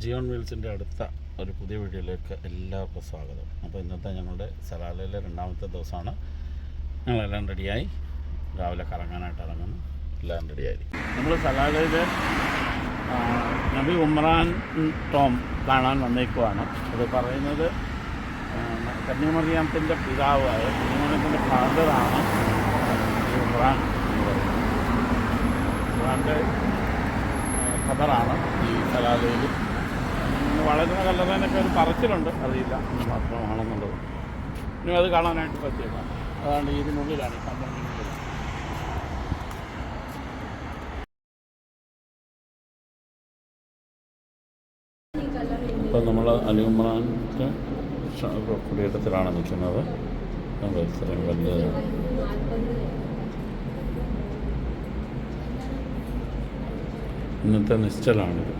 ജിയോൺ വീൽസിൻ്റെ അടുത്ത ഒരു പുതിയ വീഡിയോയിലേക്ക് എല്ലാവർക്കും സ്വാഗതം. അപ്പോൾ ഇന്നത്തെ ഞങ്ങളുടെ സലാലയിലെ രണ്ടാമത്തെ ദിവസമാണ്. ഞങ്ങളെല്ലാം റെഡിയായി, രാവിലെ കറങ്ങാനായിട്ട് ഇറങ്ങുന്നു. എല്ലാം റെഡിയായി. നമ്മൾ സലാലയിൽ നബി ഉമ്രാൻ ടോം കാണാൻ വന്നേക്കുവാണ്. അത് പറയുന്നത് കന്യാമറിയാമത്തിൻ്റെ പിതാവായ കന്യാമറിയാമത്തിൻ്റെ ഫാദറാണ് ഉമ്രാൻ എന്ന് പറയുന്നത്. ഉമ്രാൻ്റെ ഖബറാണ് ഈ സലാലയിൽ. വളരുന്ന കല്ലറേനൊക്കെ ഒരു പറച്ചിലുണ്ട്, അറിയില്ല എന്ന് മാത്രമാണെന്നുള്ളത്. ഇനി അത് കാണാനായിട്ട് പറ്റിയേക്കാം. അതാണ്ട് ഇതിനുള്ളിലാണ്, ഈ കമ്പൗണ്ടിനുള്ളിൽ. ഇപ്പം നമ്മൾ അലി ഉമ്രാൻ്റെ കുടിയേറ്റത്തിലാണ് നിൽക്കുന്നത്. ഇത്രയും വലുതാണ്. ഇന്നത്തെ നിശ്ചലാണിത്.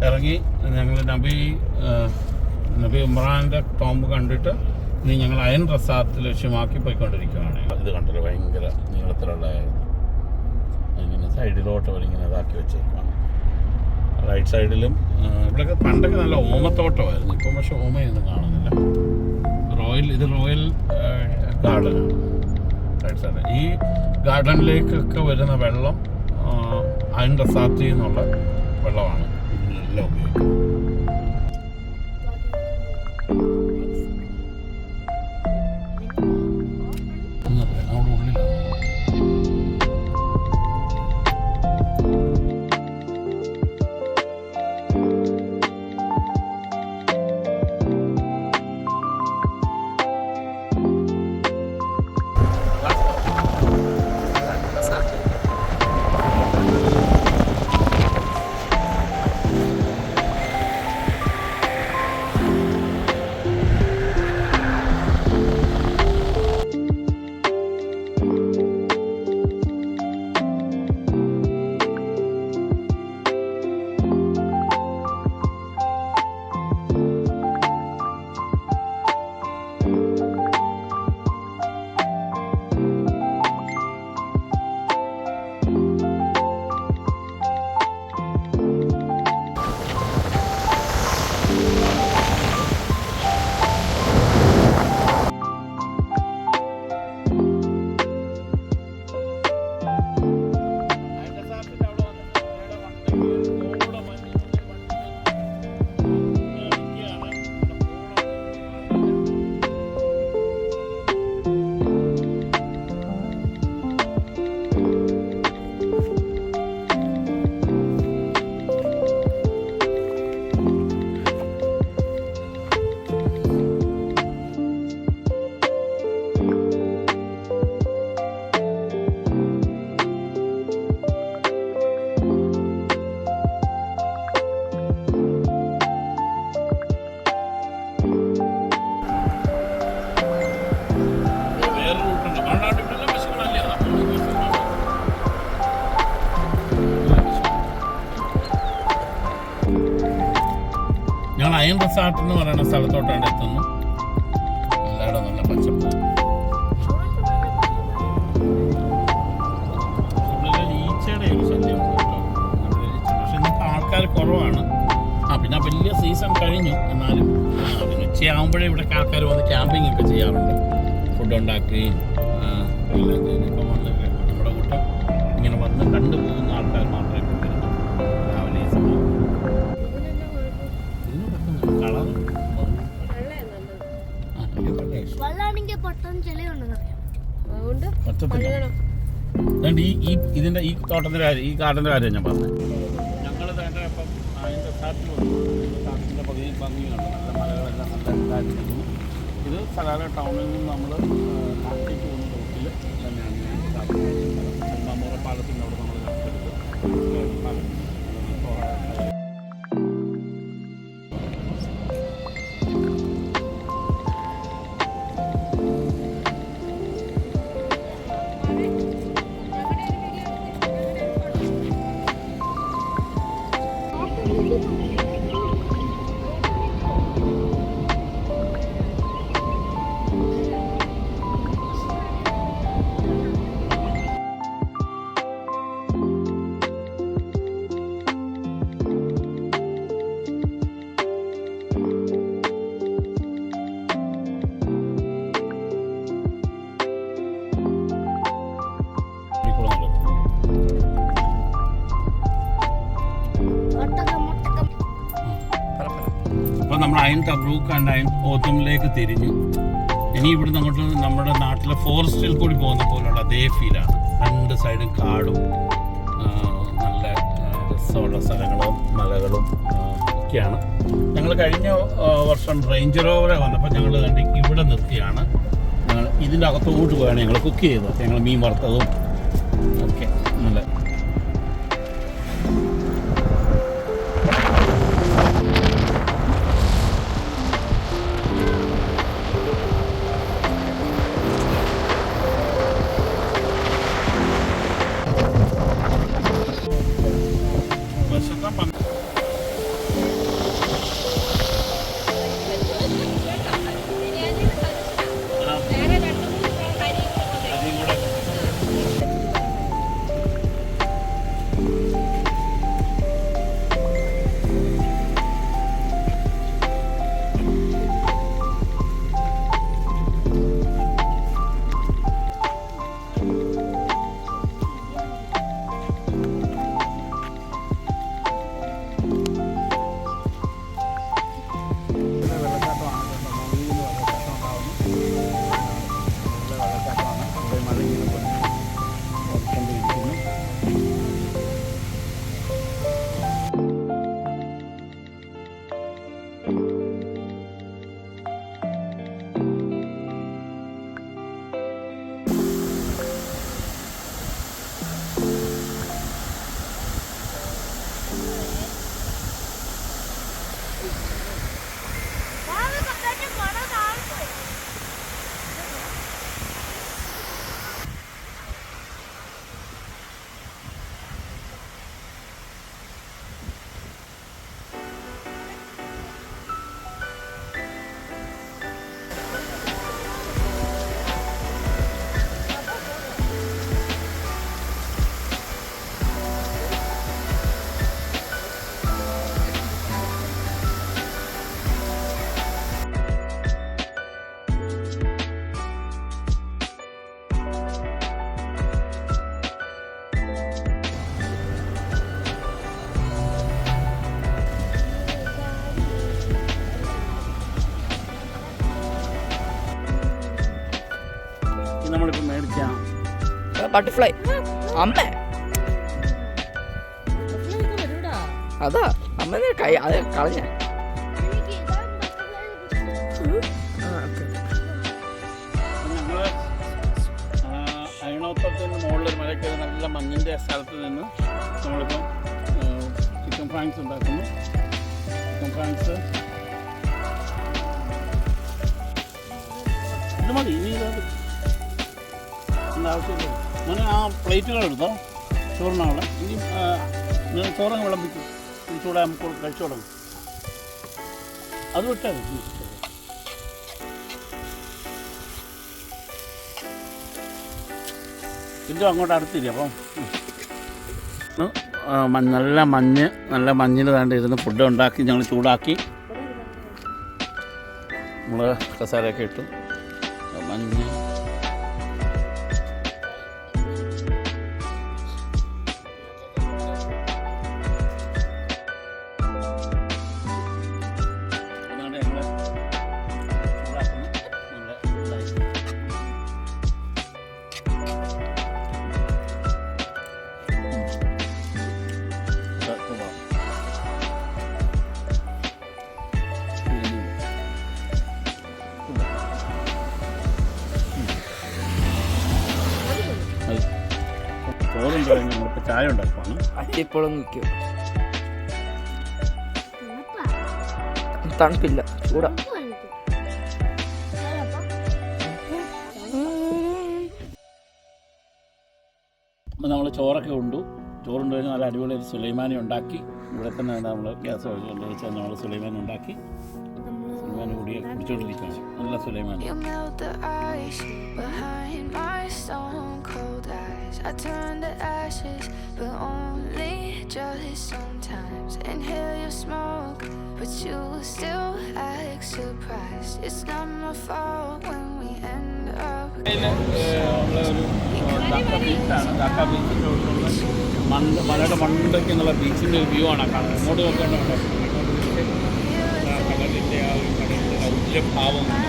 ഇറങ്ങി ഞങ്ങൾ നബി ഉമ്രാൻ്റെ ടോംബ് കണ്ടിട്ട് ഇനി ഞങ്ങൾ അയൺ റിസാർട്ട് ലക്ഷ്യമാക്കി പോയിക്കൊണ്ടിരിക്കുകയാണ്. ഇത് കണ്ടല്ലോ, ഭയങ്കര നീളത്തിലുള്ള ഇങ്ങനെ സൈഡിലോട്ട് അവരിങ്ങനെ ഇതാക്കി വെച്ചേക്കാണ്. റൈറ്റ് സൈഡിലും ഇവിടെയൊക്കെ പണ്ടൊക്കെ നല്ല ഓമത്തോട്ടമായിരുന്നു. ഇപ്പം പക്ഷെ ഓമയൊന്നും കാണുന്നില്ല. ഇത് റോയൽ ഗാർഡനാണ് റൈറ്റ് സൈഡ്. ഈ ഗാർഡനിലേക്കൊക്കെ വരുന്ന വെള്ളം അയൺ റിസാർട്ടിൽ നിന്നുള്ള വെള്ളമാണ് ഇതിനെല്ലാം ഉപയോഗിക്കുന്നത്. അവിടെ ഉള്ളിലാണ്. ഞങ്ങൾ അയൺ റിസാർട്ട് എന്ന് പറയുന്ന സ്ഥലത്തോട്ടാണ് എത്തുന്നു. എല്ലായിടും നല്ല പച്ചപ്പ്. ഈച്ചയുടെ ഒരു ശല്യം, പക്ഷെ ഇന്നത്തെ ആൾക്കാർ കുറവാണ്. പിന്നെ വലിയ സീസൺ കഴിഞ്ഞു. എന്നാലും ഉച്ചയാകുമ്പോഴേ ഇവിടെ ആൾക്കാർ വന്ന് ക്യാമ്പിംഗ് ഒക്കെ ചെയ്യാറുണ്ട്. ഫുഡ് ഉണ്ടാക്കുകയും എല്ലാം ചെയ്യും. ഇപ്പം വന്ന് നമ്മുടെ കൂട്ടം ഇങ്ങനെ വന്ന് കണ്ടുപോകുന്ന ആൾക്കാർ മാത്രമേ ഇപ്പം വരുന്നു രാവിലെ ഈ സമയം. ഇതിന്റെ ഈ തോട്ടത്തിന്റെ കാര്യം, ഈ ഗാർഡന്റെ കാര്യം ഞാൻ പറഞ്ഞു. ഞങ്ങൾ തന്നെ ഇപ്പം അതിൻ്റെ റിസാർട്ടിൽ വന്നു. റിസാർട്ടിൻ്റെ പകുതി ഭംഗിയുണ്ട്. നല്ല മലകളെല്ലാം നല്ല ഇതായിരിക്കുന്നു. ഇത് സലാല ടൗണിൽ നിന്ന് നമ്മൾ നാട്ടിലേക്ക് പോകുന്ന റൂട്ടിൽ തന്നെയാണ്. മാമൂറ പാലത്തിൻ്റെ അവിടെ നമ്മൾ പാലം നമ്മൾ അയൺ തബ്രൂക്ക് ആൻഡ് അയൺ ഓത്തമിലേക്ക് തിരിഞ്ഞു. ഇനി ഇവിടുന്ന് അങ്ങോട്ട് നമ്മുടെ നാട്ടിലെ ഫോറസ്റ്റിൽ കൂടി പോകുന്ന പോലുള്ള അതേ ഫീലാണ്. രണ്ട് സൈഡും കാടും നല്ല രസമുള്ള സ്ഥലങ്ങളും മലകളും ഒക്കെയാണ്. ഞങ്ങൾ കഴിഞ്ഞ വർഷം റേഞ്ച് റോവറെ വന്നപ്പോൾ ഞങ്ങൾ കണ്ടി ഇവിടെ നിർത്തിയാണ്. ഞങ്ങൾ ഇതിൻ്റെ അകത്തോട്ട് പോയാണ് ഞങ്ങൾ കുക്ക് ചെയ്തത്. ഞങ്ങൾ മീൻ വറുത്തതും ഒക്കെ നല്ല നമ്മളിപ്പോൾ മേടിച്ച ബട്ടർഫ്ലൈ അമ്മ അതാ അമ്മ കൈ അത് കളഞ്ഞ ഞങ്ങൾ അയണോത്തത്തിന് മുകളിൽ മലയ്ക്ക് നല്ല മഞ്ഞിൻ്റെ സ്ഥലത്ത് നിന്ന് നമ്മളിപ്പം ചിക്കൻ ഫ്രാങ്ക്സ് ഉണ്ടാക്കുന്നു. ചിക്കൻ ഫ്രാങ്ക്സ് ഇത് മതി. ഇനി ആവശ്യമില്ല. അങ്ങനെ ആ പ്ലേറ്റുകൾ എടുത്തോ ചോറിനാവിടെ. ഇനി നിങ്ങൾ ചോറങ്ങ് വിളമ്പിക്കും. ചൂടെ നമുക്ക് കഴിച്ചു തുടങ്ങും. അത് വിട്ടാൽ ഇതും അങ്ങോട്ട് അടുത്തില്ല. അപ്പം നല്ല മഞ്ഞിൽ വേണ്ട ഇരുന്ന് ഫുഡ് ഉണ്ടാക്കി ഞങ്ങൾ ചൂടാക്കി നമ്മൾ കസാരയൊക്കെ ഇട്ടു. മഞ്ഞ് ചോറും കഴിഞ്ഞ് നമ്മളിപ്പോൾ ചായ ഉണ്ടാക്കുവാണ്. അട്ടിപ്പോഴും നിൽക്കും. തണുപ്പില്ല, ചൂടാ. അപ്പോൾ നമ്മൾ ചോറൊക്കെ ഉണ്ടു. ചോറുണ്ട് കഴിഞ്ഞാൽ നല്ല അടിപൊളി ഒരു സുലൈമാനി ഉണ്ടാക്കി. ഇവിടെ തന്നെ നമ്മൾ ഗ്യാസ് കൊണ്ട് വെച്ചാൽ നമ്മൾ സുലൈമാനി ഉണ്ടാക്കി. സുലൈമാനി കൂടി കുടിച്ചോണ്ടിരിക്കുകയാണ്. നല്ല sulaimani. I turn to ashes, but only just sometimes. Inhale your smoke, but you still act surprised. It's not my fault when we end up. Dhaka ബീച്ചിൻ്റെ മലയുടെ മണ്ടയ്ക്ക് എന്നുള്ള ബീച്ചിൻ്റെ വ്യൂ ആണ് കാണുന്നത്. ഇങ്ങോട്ട് നോക്കേണ്ടതുണ്ട്. കടലിൻ്റെ വലിയ ഭാവമുണ്ട്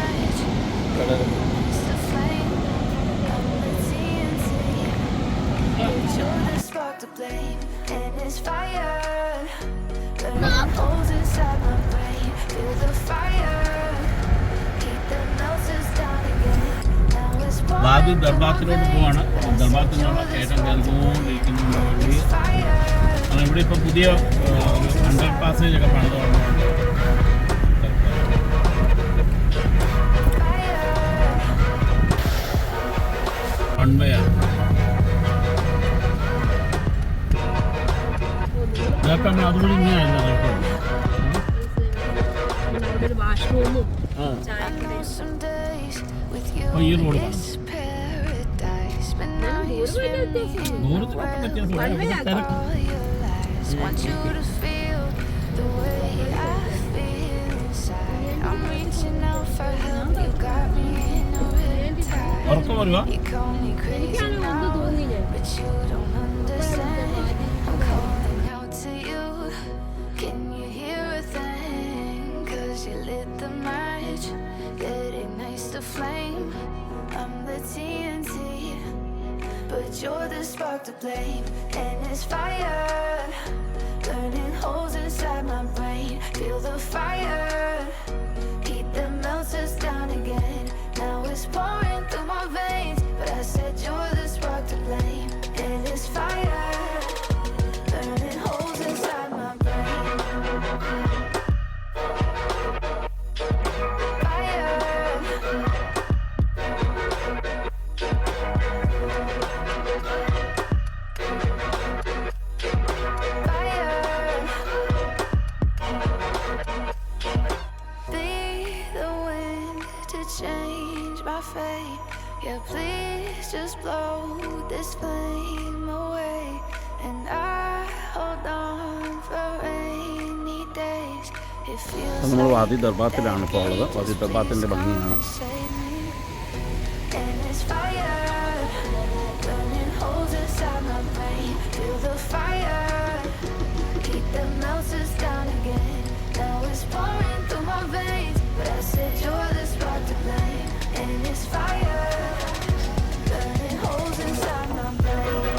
കടൽ. ആദ്യം ദർബാത്തിലോട്ട് പോവാണ്. ദർബാത്തിൽ നിന്നുള്ള കയറ്റം കയറിക്കൊണ്ടിരിക്കുന്നു. ഇവിടെ ഇപ്പം പുതിയ അണ്ടർ പാസേജ് ഒക്കെ പണിത് തുടങ്ങുന്നുണ്ട്. വൺവേയാണ് ഇതൊക്കെ നമ്മൾ അതുകൂടി ഇങ്ങനെയായിരുന്നു ഈ റോഡ് ഉറക്കം വരുക. But you're the spark to blame, and it's fire burning holes inside my brain. Feel the fire, heat that melts us down again. Now it's pouring through my veins, but I said you're the spark to blame, and it's fire burning holes inside my brain. Change my fate, yeah, please just blow this flame away, and I hold on for rainy days. It feels നമ്മൾ വാദി ദർബാത്തിലാണ് ഇപ്പോൾ ഉള്ളത്. വാദി ദർബാത്തിൻ്റെ ഭംഗിയാണ്. and it's fire burning holes inside my brain. Feel the fire, heat that melts us down again. Now it's pouring through my veins, but I said you're the spark to blame, and it's fire burning holes inside my brain.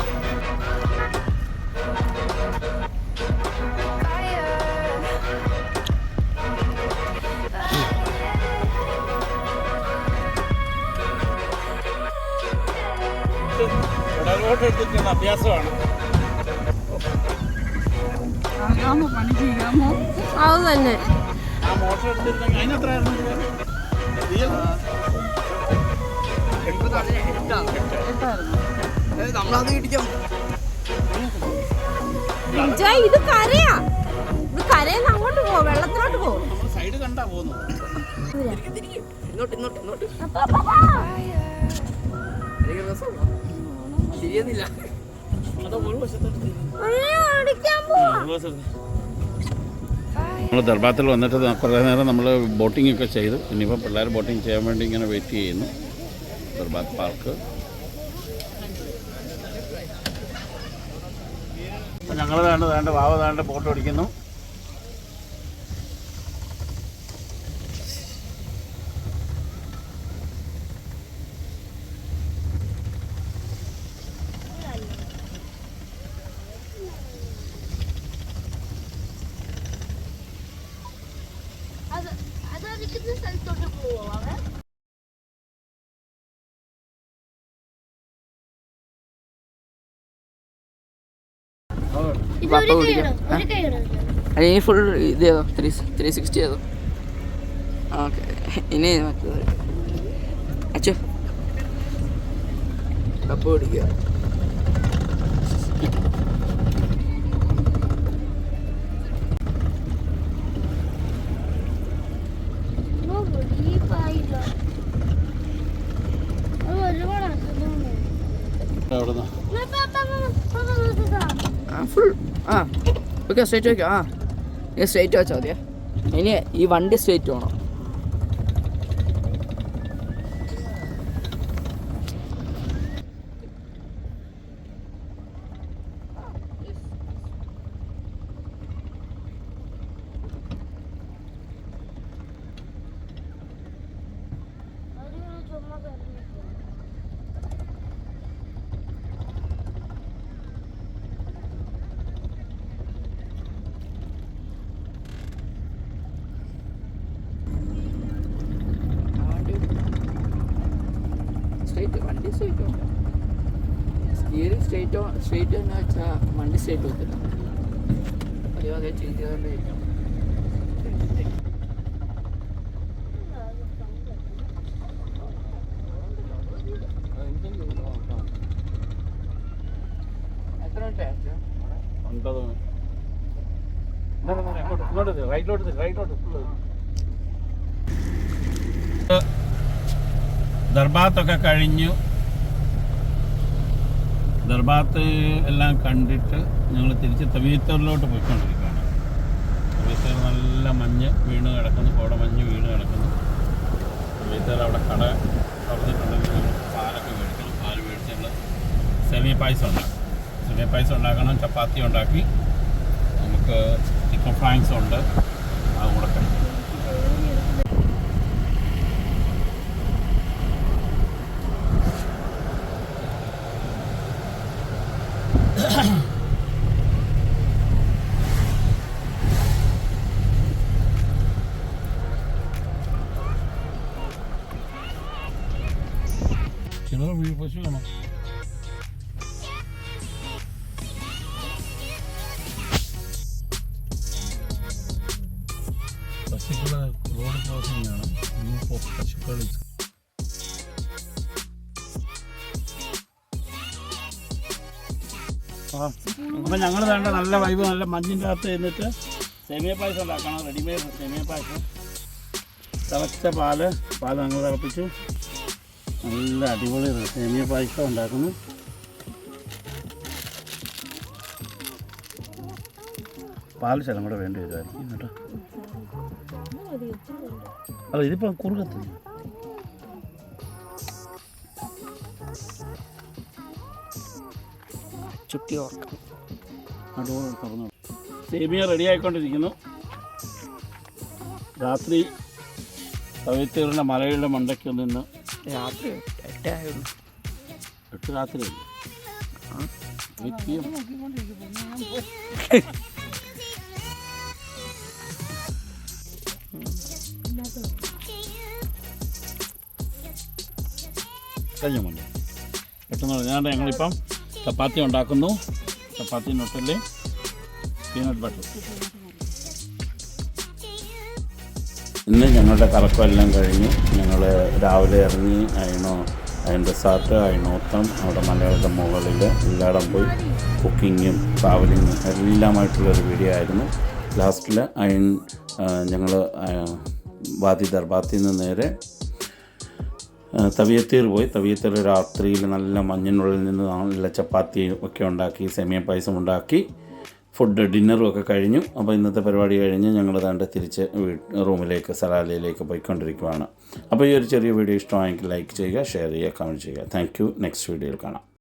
കടലോട്ട് എടുത്തിട്ടുള്ള അഭ്യാസമാണ്. അത് തന്നെ ആ motor എടുത്തിരുന്നെങ്കിൽ അതിനെത്രയായിരുന്നു? നമ്മളത് ഇടിക്കാം. ഇത് കരയാ. ഇത് കരയെന്ന് അങ്ങോട്ട് പോ, വെള്ളത്തിലോട്ട് പോ. നമ്മൾ സൈഡ് കണ്ടാ പോകുന്നു. ഇങ്ങോട്ട് ഇങ്ങോട്ട് ഇങ്ങോട്ട് ശരിയെന്നില്ല. അത് ഒരു വശത്തോട്ട് അയ്യോ, അടിക്കാൻ പോവാ. നമ്മൾ ദർബാത്തിൽ വന്നിട്ട് കുറേ നേരം നമ്മൾ ബോട്ടിംഗ് ഒക്കെ ചെയ്തു. ഇനിയിപ്പോൾ പിള്ളേർ ബോട്ടിംഗ് ചെയ്യാൻ വേണ്ടി ഇങ്ങനെ വെയിറ്റ് ചെയ്യുന്നു. ദർബാത്ത് പാർക്ക്. അപ്പം ഞങ്ങൾ വേണ്ട വാവ വേണ്ട ബോട്ട് ഓടിക്കുന്നു. സ്ഥലത്തോട്ട് പോവാ. ഇനി ഫുൾ ഇത് ചെയ്തോ, 360 ചെയ്തോ. ഓക്കെ, ഇനി മറ്റേത് അച്ഛോ കപ്പ് പിടിക്കുക. ഫുൾ ഓക്കെ, സ്ട്രേറ്റ് വയ്ക്കാം. ഇനി സ്ട്രേറ്റ് വെച്ചാൽ മതിയാ. ഇനി ഈ വണ്ടി സ്ട്രേറ്റ് വേണം. സ്റ്റിയറിംഗ് സ്ട്രേറ്റ് എന്ന് വെച്ചാൽ വണ്ടി സ്ട്രേറ്റ് പോകത്തില്ല. അതേ ചേഞ്ച് ചെയ്തുകൊണ്ടേയിരിക്കും. എത്ര മിനിറ്റ് ദർബാത്തൊക്കെ കഴിഞ്ഞു. ദർബാത്ത് എല്ലാം കണ്ടിട്ട് ഞങ്ങൾ തിരിച്ച് തവീത്തറിലോട്ട് പോയിക്കൊണ്ടിരിക്കുകയാണ്. തവീത്തർ നല്ല മഞ്ഞ് വീണ് കിടക്കുന്നു, കോടമഞ്ഞ് വീണ് കിടക്കുന്നു. തവീത്തർ അവിടെ കട തുറന്നിട്ടുണ്ടെങ്കിൽ നമ്മൾ പാലൊക്കെ മേടിക്കണം. പാല് മേടിച്ച് നമ്മൾ സേമിയ പായസം ഉണ്ടാക്കണം. സേമിയ പായസം ഉണ്ടാക്കണം. ചപ്പാത്തി ഉണ്ടാക്കി നമുക്ക് ചിക്കൻ ഫ്രൈസ് ഉണ്ട്, അത് കൂടെ കഴിക്കും. ചിലർ പശു വേണം. പശുക്കള് റോഡ് ക്രോസിംഗ് ആണ്. പശുക്കൾ അപ്പം ഞങ്ങൾ വേണ്ട നല്ല വൈബ്, നല്ല മഞ്ഞിൻ്റെ അകത്ത് എന്നിട്ട് സേമിയ പായസം ഉണ്ടാക്കണം. റെഡിമെയ്ഡ് സേമിയ പായസം, തിളച്ച പാല് ഞങ്ങൾ തിളപ്പിച്ചു നല്ല അടിപൊളി സേമിയ പായസം ഉണ്ടാക്കുന്നു. പാൽ ശലം കൂടെ വേണ്ടി വരുമായിരിക്കും കേട്ടോ. അല്ല ഇതിപ്പോൾ കുറുകത്തില്ല. ചുട്ടി ഓർക്കാം. തുറന്നു. സേമിയ റെഡി ആയിക്കൊണ്ടിരിക്കുന്നു. രാത്രി തവീത്തീറിൻ്റെ മലയുടെ മണ്ടയ്ക്ക് നിന്ന് രാത്രി 8 ആയുള്ളൂ. 8 രാത്രിയല്ലേ? കഴിഞ്ഞ മുന്നേ പെട്ടെന്ന് ഞാൻ ഞങ്ങളിപ്പം ചപ്പാത്തി ഉണ്ടാക്കുന്നു. ചപ്പാത്തി നൊട്ടല് പീനട്ട് ബട്ടർ. ഇന്ന് ഞങ്ങളുടെ കറക്കമെല്ലാം കഴിഞ്ഞു. ഞങ്ങൾ രാവിലെ ഇറങ്ങി അതിൻ്റെ റിസാർട്ട് അയിനോത്തം അവിടെ മലയുടെ മുകളിൽ എല്ലായിടം പോയി കുക്കിങ്ങും ട്രാവലിങ്ങും എല്ലാമായിട്ടുള്ളൊരു വീഡിയോ ആയിരുന്നു. ലാസ്റ്റിൽ ഞങ്ങൾ വാദി ദർബാത്തിൽ നിന്ന് നേരെ തവിയത്തീർ പോയി. തവിയത്തീർ രാത്രിയിൽ നല്ല മഞ്ഞിനുള്ളിൽ നിന്ന് നല്ല ചപ്പാത്തി ഒക്കെ ഉണ്ടാക്കി, സേമിയ പായസം ഉണ്ടാക്കി, ഡിന്നറും ഒക്കെ കഴിഞ്ഞു. അപ്പോൾ ഇന്നത്തെ പരിപാടി കഴിഞ്ഞ് ഞങ്ങൾ ദാണ്ട് തിരിച്ച് റൂമിലേക്ക് സലാലയിലേക്ക് പോയിക്കൊണ്ടിരിക്കുകയാണ്. അപ്പോൾ ഈ ഒരു ചെറിയ വീഡിയോ ഇഷ്ടമായെങ്കിൽ ലൈക്ക് ചെയ്യുക, ഷെയർ ചെയ്യുക, കമൻറ്റ് ചെയ്യുക. Thank you. നെക്സ്റ്റ് വീഡിയോയിൽ കാണാം.